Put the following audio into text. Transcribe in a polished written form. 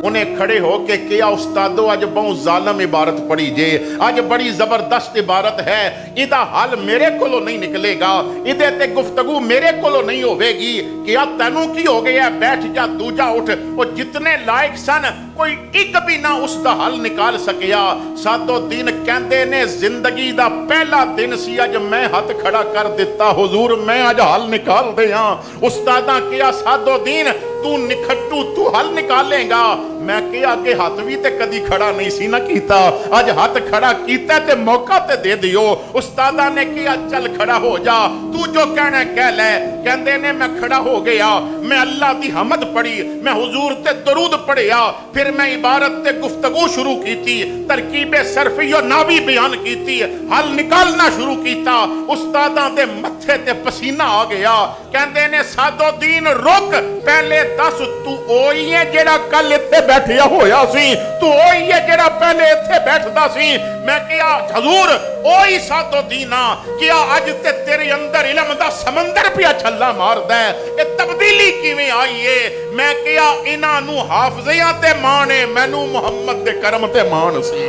उन्हें खड़े हो के किया उस्तादो अज बहुत जालम इबारत पढ़ी जे, अज बड़ी जबरदस्त इबारत है, इदा हल मेरे कोलों नहीं निकलेगा, इदे ते गुफ्तगू मेरे कोलों नहीं होवेगी। क्या तैनू की हो गया, बैठ जा दूजा उठ। और जितने लायक सन कोई एक भी ना उसका हल निकाल सकिया। सादोद्दीन कहते ने जिंदगी दा पहला दिन सी, अज मैं हाथ खड़ा कर दिता हुजूर, मैं अज हल निकाल दिया। उस्तादा किया सादोद्दीन तू निखट्टू तू हल निकालेगा। मैं किया कि हाथ भी ते कदी खड़ा नहीं सी ना कीता, अज हाथ खड़ा कीता ते मौका ते दे दियो। उस्तादा ने किया चल खड़ा हो जा, तू जो कहना कह ले। कहते ने मैं खड़ा हो गया, मैं अल्लाह दी हमद पढ़ी, मैं हुजूर ते दरूद पढ़िया, फिर मैं इबारत ते गुफ्तगू शुरू की थी, तरकीबे सरफी और नावी बयान की थी, हल निकालना शुरू किया। उस्तादा दे मत्थे ते पसीना आ गया। कहते ने सादोद्दीन रुक, पहले दस तू ओही है जेड़ा कल इत्थे बैठिया होया सी, तू ओही है जेड़ा पहले इत्थे बैठदा सी। मैं किया हजूर ओही सादोद्दीन आ, क्या अज ते तेरे अंदर इल्म दा समंदर पिया छल्ला मारदा है, ये तब्दीली किवें आई है? मैं किया इन्हां नू हाफिज़ियां ते मान है, मैनू मुहम्मद दे करम ते मान सी।